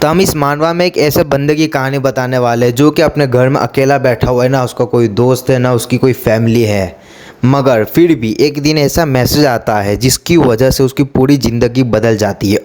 तो हम इस मानवा में एक ऐसे बंदे की कहानी बताने वाले हैं जो कि अपने घर में अकेला बैठा हुआ है, ना उसका कोई दोस्त है ना उसकी कोई फैमिली है। मगर फिर भी एक दिन ऐसा मैसेज आता है जिसकी वजह से उसकी पूरी ज़िंदगी बदल जाती है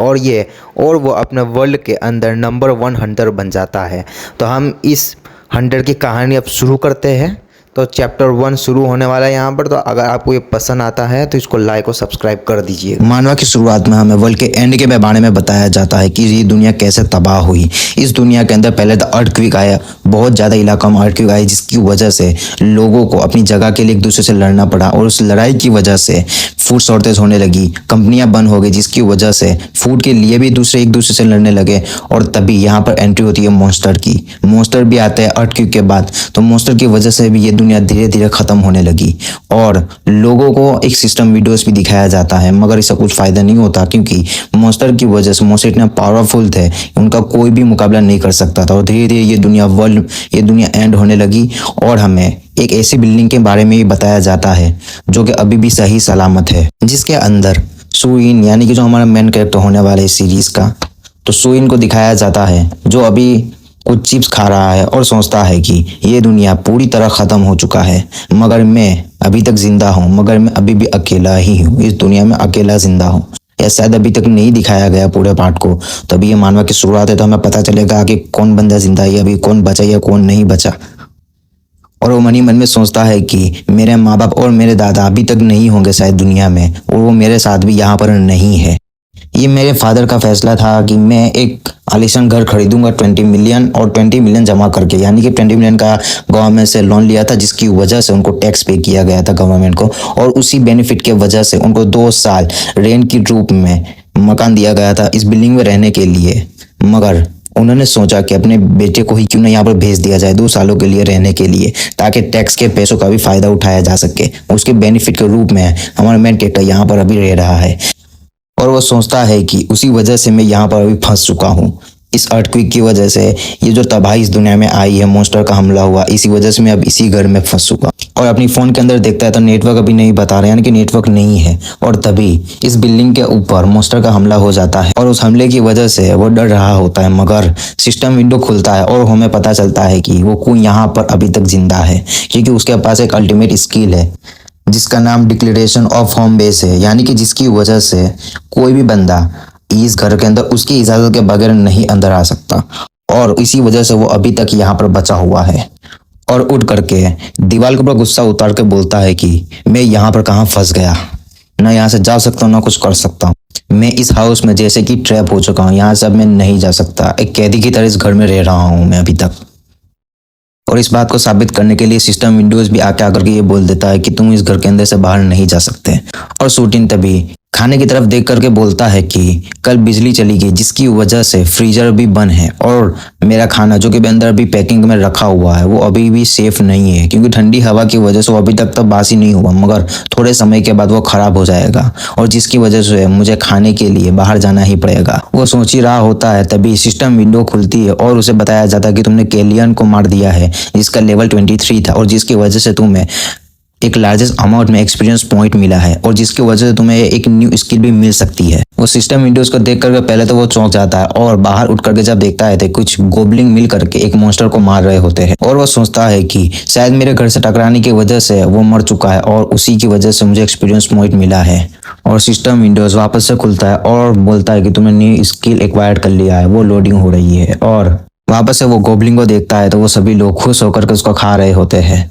और वो अपने वर्ल्ड के अंदर नंबर 1 हंटर बन जाता है। तो हम इस हंटर की कहानी अब शुरू करते हैं। तो चैप्टर 1 शुरू होने वाला है यहाँ पर। तो अगर आपको ये पसंद आता है तो इसको लाइक और सब्सक्राइब कर दीजिए। मानवा की शुरुआत में हमें वर्ल्ड के एंड के बारे में बताया जाता है कि ये दुनिया कैसे तबाह हुई। इस दुनिया के अंदर पहले तो अर्थक्वेक आया, बहुत ज़्यादा इलाकों में अर्थक्वेक आई, जिसकी वजह से लोगों को अपनी जगह के लिए एक दूसरे से लड़ना पड़ा और उस लड़ाई की वजह से फूड शॉर्टेज होने लगी, कंपनियां बंद हो गई, जिसकी वजह से फूड के लिए भी एक दूसरे से लड़ने लगे। और तभी यहाँ पर एंट्री होती है मॉन्स्टर की। मॉन्स्टर भी आते हैं अर्थक्वेक के बाद, तो मॉन्स्टर की वजह से भी ये दुनिया धीरे धीरे खत्म होने लगी और लोगों को एक सिस्टम वीडियोस भी दिखाया जाता है, मगर इसका कुछ फायदा नहीं होता क्योंकि मॉन्स्टर की वजह से मॉन्स्टर इतना पावरफुल थे, उनका कोई भी मुकाबला नहीं कर सकता था। और धीरे धीरे ये दुनिया एंड होने लगी और हमें एक ऐसी बिल्डिंग के बारे में भी बताया जाता है जो कि अभी भी सही सलामत है, जिसके अंदर सुइन यानी कि जो हमारा मेन कैरेक्टर होने वाला है इस सीरीज का, तो सुइन को दिखाया जाता है जो अभी कुछ चिप्स खा रहा है और सोचता है कि ये दुनिया पूरी तरह खत्म हो चुका है, मगर मैं अभी तक जिंदा हूँ, मगर मैं अभी भी अकेला ही हूँ, इस दुनिया में अकेला जिंदा हूँ। या शायद अभी तक नहीं दिखाया गया पूरे पार्ट को। तभी ये मानवा की शुरुआत है, तो हमें पता चलेगा कि कौन बंदा जिंदा है, अभी कौन बचा या कौन नहीं बचा। और वो मन ही मन में सोचता है कि मेरे माँ बाप और मेरे दादा अभी तक नहीं होंगे शायद दुनिया में, और वो मेरे साथ भी यहाँ पर नहीं है। ये मेरे फादर का फैसला था कि मैं एक आलीशान घर खरीदूंगा 20 मिलियन और 20 मिलियन जमा करके, यानी कि 20 मिलियन का गवर्नमेंट से लोन लिया था, जिसकी वजह से उनको टैक्स पे किया गया था गवर्नमेंट को, और उसी बेनिफिट के वजह से उनको 2 साल रेंट की रूप में मकान दिया गया था इस बिल्डिंग में रहने के लिए। मगर उन्होंने सोचा कि अपने बेटे को ही क्यों ना यहाँ पर भेज दिया जाए 2 सालों के लिए रहने के लिए, ताकि टैक्स के पैसों का भी फायदा उठाया जा सके। उसके बेनिफिट के रूप में हमारा मेन कैरेक्टर यहाँ पर अभी रह रहा है और वो सोचता है कि उसी वजह से मैं यहाँ पर अभी फंस चुका हूँ। इस अर्थक्वेक की वजह से ये जो तबाही इस दुनिया में आई है, मॉन्स्टर का हमला हुआ, इसी वजह से मैं अब इसी घर में फंस चुका। और अपनी फ़ोन के अंदर देखता है तो नेटवर्क अभी नहीं बता रहे, यानी कि नेटवर्क नहीं है। और तभी इस बिल्डिंग के ऊपर मॉन्स्टर का हमला हो जाता है और उस हमले की वजह से वो डर रहा होता है, मगर सिस्टम विंडो खुलता है और हमें पता चलता है कि वो कौन यहाँ पर अभी तक जिंदा है, क्योंकि उसके पास एक अल्टीमेट स्किल है जिसका नाम डिक्लेरेशन ऑफ होम बेस है, यानी कि जिसकी वजह से कोई भी बंदा इस घर के अंदर उसकी इजाजत के बगैर नहीं अंदर आ सकता। और इसी वजह से वो अभी तक यहाँ पर बचा हुआ है और उठ करके दीवार के ऊपर गुस्सा उतार के बोलता है कि मैं यहाँ पर कहाँ फंस गया, ना यहाँ से जा सकता हूँ ना कुछ कर सकता हूँ। मैं इस हाउस में जैसे कि ट्रैप हो चुका हूँ, यहाँ से अब मैं नहीं जा सकता। एक कैदी की तरह इस घर में रह रहा हूँ मैं अभी तक। और इस बात को साबित करने के लिए सिस्टम विंडोज भी आके आकर के ये बोल देता है कि तुम इस घर के अंदर से बाहर नहीं जा सकते। और शूटिंग तभी खाने की तरफ देख करके बोलता है कि कल बिजली चली गई, जिसकी वजह से फ्रीजर भी बंद है और मेरा खाना जो कि अंदर अभी पैकिंग में रखा हुआ है वो अभी भी सेफ नहीं है, क्योंकि ठंडी हवा की वजह से वो अभी तक तो बासी नहीं हुआ, मगर थोड़े समय के बाद वो खराब हो जाएगा और जिसकी वजह से मुझे खाने के लिए बाहर जाना ही पड़ेगा। वो सोच ही रहा होता है, तभी सिस्टम विंडो खुलती है और उसे बताया जाता है कि तुमने केलियन को मार दिया है, जिसका लेवल 23 था और जिसकी वजह से तुम्हें एक लार्जेस्ट अमाउंट में एक्सपीरियंस पॉइंट मिला है और जिसकी वजह से तुम्हें एक न्यू स्किल भी मिल सकती है। वो सिस्टम विंडोज को देख करके पहले तो वो चौंक जाता है और बाहर उठ करके जब देखता है तो कुछ गोबलिंग मिल करके एक मॉन्स्टर को मार रहे होते हैं और वो सोचता है कि शायद मेरे घर से टकराने की वजह से वो मर चुका है और उसी की वजह से मुझे एक्सपीरियंस पॉइंट मिला है। और सिस्टम विंडोज वापस से खुलता है और बोलता है कि तुमने न्यू स्किल एक्वायर्ड कर लिया है, वो लोडिंग हो रही है। और वापस से वो गोबलिंग को देखता है तो वो सभी लोग खुश होकर के उसको खा रहे होते हैं।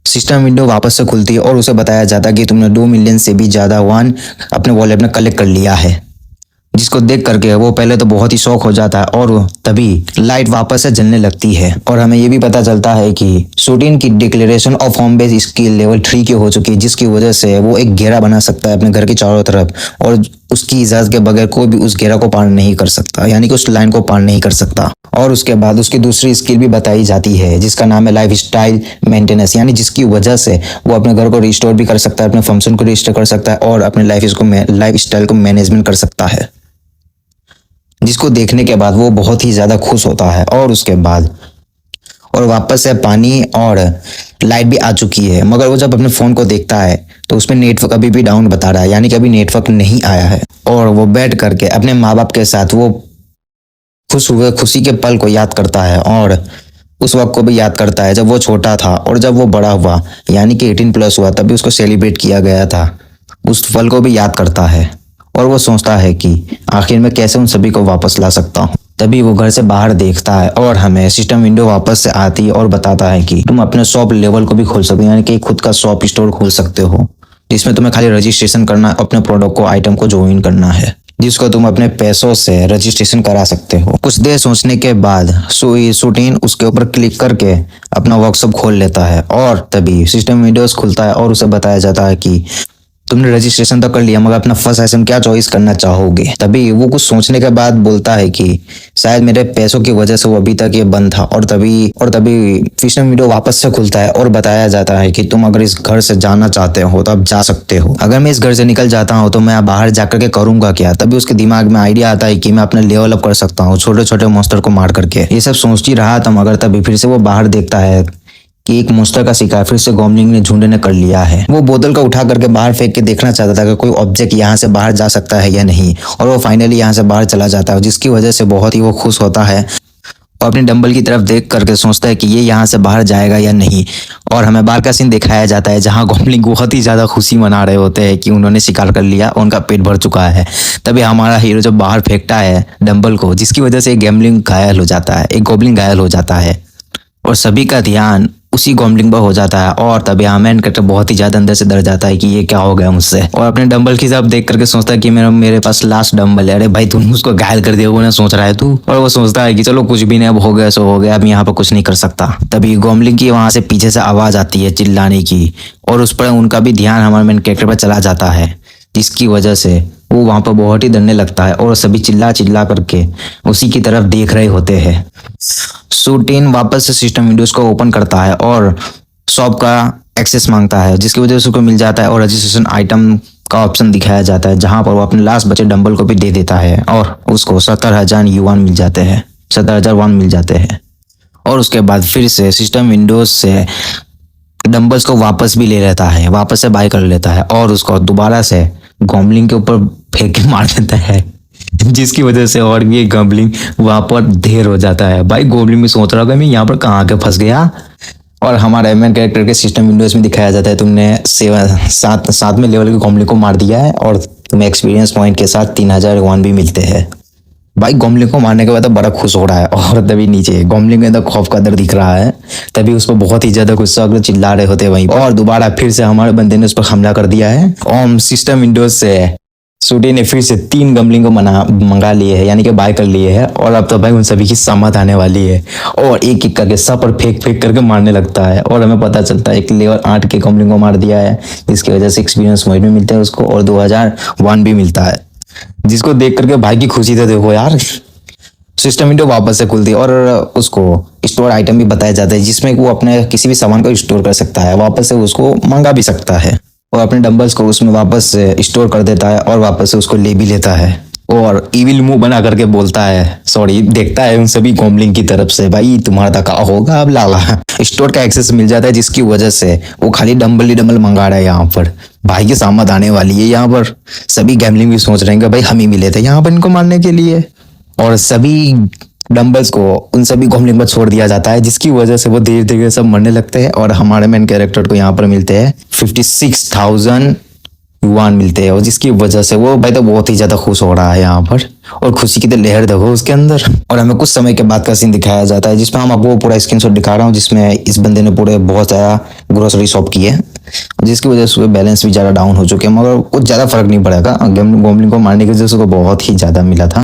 सिस्टम विंडो वापस से खुलती है और उसे बताया जाता है कि तुमने 2 मिलियन से भी ज़्यादा वन अपने वॉलेट में कलेक्ट कर लिया है, जिसको देख करके वो पहले तो बहुत ही शौक हो जाता है और तभी लाइट वापस से जलने लगती है। और हमें ये भी पता चलता है कि शूटिंग की declaration of home base skill level 3 की हो चुकी है, जिसकी वजह से वो एक घेरा बना सकता है अपने घर के चारों तरफ और उसकी इजाजत के बगैर कोई भी उस घेरा को पार नहीं कर सकता, यानी कि उस लाइन को पार नहीं कर सकता। और उसके बाद उसकी दूसरी स्किल भी बताई जाती है जिसका नाम है लाइफ स्टाइल मेंटेनेंस, यानी जिसकी वजह से वो अपने घर को रिस्टोर भी कर सकता है, अपने फंक्शन को रिस्टोर कर सकता है और अपने लाइफ स्टाइल को मैनेजमेंट कर सकता है, जिसको देखने के बाद वो बहुत ही ज़्यादा खुश होता है। और उसके बाद और वापस से पानी और लाइट भी आ चुकी है, मगर वो जब अपने फ़ोन को देखता है तो उसमें नेटवर्क अभी भी डाउन बता रहा है, यानी कि अभी नेटवर्क नहीं आया है। और वो बैठ करके अपने माँ बाप के साथ वो खुश हुए खुशी के पल को याद करता है और उस वक्त को भी याद करता है जब वो छोटा था और जब वो बड़ा हुआ यानी कि 18+ हुआ तभी उसको सेलिब्रेट किया गया था। उस पल को भी याद करता है और वो सोचता है कि आखिर में कैसे उन सभी को वापस ला सकता हूँ। तभी वो घर से बाहर देखता है और हमें सिस्टम विंडो वापस से आती है और बताता है कि तुम अपने शॉप लेवल को भी खोल सकते हो यानी कि खुद का शॉप स्टोर खोल सकते हो जिसमें तुम्हें खाली रजिस्ट्रेशन करना अपने प्रोडक्ट को आइटम को ज्वाइन करना है जिसको तुम अपने पैसों से रजिस्ट्रेशन करा सकते हो। कुछ देर सोचने के बाद सुटीन उसके ऊपर क्लिक करके अपना वर्कशॉप खोल लेता है और तभी सिस्टम विंडोज खुलता है और उसे बताया जाता है कि तुमने रजिस्ट्रेशन तो कर लिया मगर अपना फर्स्ट आइटम क्या चॉइस करना चाहोगे। तभी वो कुछ सोचने के बाद बोलता है कि शायद मेरे पैसों की वजह से वो अभी तक ये बंद था और तभी सिस्टम विंडो वापस से खुलता है और बताया जाता है कि तुम अगर इस घर से जाना चाहते हो तो अब जा सकते हो। अगर मैं इस घर से निकल जाता हूँ तो मैं बाहर जाकर के करूंगा क्या। तभी उसके दिमाग में आइडिया आता है कि मैं अपना लेवल अप कर सकता हूँ छोटे छोटे मॉन्स्टर को मार करके। ये सब सोच ही रहा था मगर तभी फिर से वो बाहर देखता है कि एक मॉन्स्टर का शिकार फिर से गॉमलिंग ने झुंड ने कर लिया है। वो बोतल को उठा करके बाहर फेंक के देखना चाहता था कि कोई ऑब्जेक्ट यहाँ से बाहर जा सकता है या नहीं और वो फाइनली यहाँ से बाहर चला जाता है जिसकी वजह से बहुत ही वो खुश होता है और अपने डंबल की तरफ देख करके सोचता है कि ये यहाँ से बाहर जाएगा या नहीं। और हमें बाहर का सीन दिखाया जाता है जहाँ गॉमलिंग बहुत ही ज़्यादा खुशी मना रहे होते हैं कि उन्होंने शिकार कर लिया उनका पेट भर चुका है। तभी हमारा हीरो जब बाहर फेंकता है डंबल को जिसकी वजह से एक गैमलिंग घायल हो जाता है एक गॉबलिन घायल हो जाता है और सभी का ध्यान उसी गॉमलिंग पर हो जाता है और तभी मेन कैरेक्टर बहुत ही ज्यादा अंदर से डर जाता है कि ये क्या हो गया मुझसे और अपने डंबल की तरफ देख करके सोचता है कि मेरे पास लास्ट डंबल है। अरे भाई तूने उसको घायल कर दिया वो ना सोच रहा है तू। और वो सोचता है कि चलो कुछ भी नहीं अब हो गया सो हो गया अब यहाँ पर कुछ नहीं कर सकता। तभी गॉमलिंग की वहां से पीछे से आवाज आती है चिल्लाने की और उस पर उनका भी ध्यान हमारे मेन कैरेक्टर पर चला जाता है जिसकी वजह से वो वहां पर बहुत ही डरने लगता है और सभी चिल्ला चिल्ला करके उसी की तरफ देख रहे होते हैं। सुटीन वापस से सिस्टम विंडोज को ओपन करता है और शॉप का एक्सेस मांगता है जिसकी वजह से उसको मिल जाता है और रजिस्ट्रेशन आइटम का ऑप्शन दिखाया जाता है जहां पर वो अपने लास्ट बचे डंबल को भी दे देता है और उसको 70,000 युआन मिल जाते हैं 70,000 युआन मिल जाते हैं। और उसके बाद फिर से सिस्टम विंडोज से डंबल्स को वापस भी ले लेता है वापस से बाय कर लेता है और उसको दोबारा से गॉमलिंग के ऊपर फेंक के मार देता है जिसकी वजह से और भी एक गॉमलिंग वहां पर ढेर हो जाता है। भाई गॉमलिंग में सोच रहा होगा मैं यहाँ पर कहाँ के फंस गया। और हमारे मेन कैरेक्टर के सिस्टम विंडोज में दिखाया जाता है तुमने 7वें लेवल के गॉमलिंग को मार दिया है और तुम्हें एक्सपीरियंस पॉइंट के साथ 3,000 युआन भी मिलते हैं। भाई गॉमलिंग को मारने के बाद बड़ा खुश हो रहा है और तभी नीचे गॉमलिंग के अंदर खौफ का दर्द दिख रहा है। तभी उस पर बहुत ही ज्यादा गुस्सा अगर चिल्ला रहे होते वहीं और दोबारा फिर से हमारे बंदे ने उस पर हमला कर दिया है। और सिस्टम विंडोज से सूटी ने फिर से 3 गॉमलिंग को मंगा लिए है यानी कि बाय कर लिए है और अब तो भाई उन सभी की समझ आने वाली है और एक एक करके सब पर फेंक करके मारने लगता है। और हमें पता चलता है एक लेवल 8 के गॉमलिंग को मार दिया है जिसकी वजह से एक्सपीरियंस पॉइंट भी मिलता है उसको और 2,000 युआन भी मिलता है जिसको देख करके भाई की खुशी तो देखो यार। सिस्टम विंडो वापस से खुलती है और उसको स्टोर आइटम भी बताया जाता है जिसमें वो अपने किसी भी सामान को स्टोर कर सकता है वापस से उसको मंगा भी सकता है और अपने डंबल्स को उसमें वापस से स्टोर कर देता है और वापस से उसको ले भी लेता है और इविल मुंह बना करके बोलता है सॉरी देखता है उन सभी गॉमलिंग की तरफ से भाई तुम्हारा का होगा अब लाला। स्टोर का एक्सेस मिल जाता है जिसकी वजह से वो खाली डंबल ही डंबल मंगा रहा है यहाँ पर। भाई की सामत आने वाली है यहाँ पर सभी गैमलिंग भी सोच रहे हैं कि भाई हम ही मिले थे यहाँ पर इनको मारने के लिए और सभी डंबल्स को उन सभी गॉमलिंग पर छोड़ दिया जाता है जिसकी वजह से वो धीरे धीरे सब मरने लगते हैं और हमारे मेन कैरेक्टर को यहाँ पर मिलते हैं 56,000 युआन मिलते हैं और जिसकी वजह से वो भाई तो बहुत ही ज्यादा खुश हो रहा है यहाँ पर और खुशी की तो लहर देखो उसके अंदर। और हमें कुछ समय के बाद का सीन दिखाया जाता है जिसमें हम आपको पूरा स्क्रीनशॉट दिखा रहा हूँ जिसमें इस बंदे ने पूरे बहुत ज्यादा ग्रोसरी शॉप की है जिसकी वजह से बैलेंस भी ज्यादा डाउन हो चुके हैं मगर कुछ ज्यादा फर्क नहीं पड़ेगा। गॉमलिंग को मारने की वजह से उसको बहुत ही ज्यादा मिला था।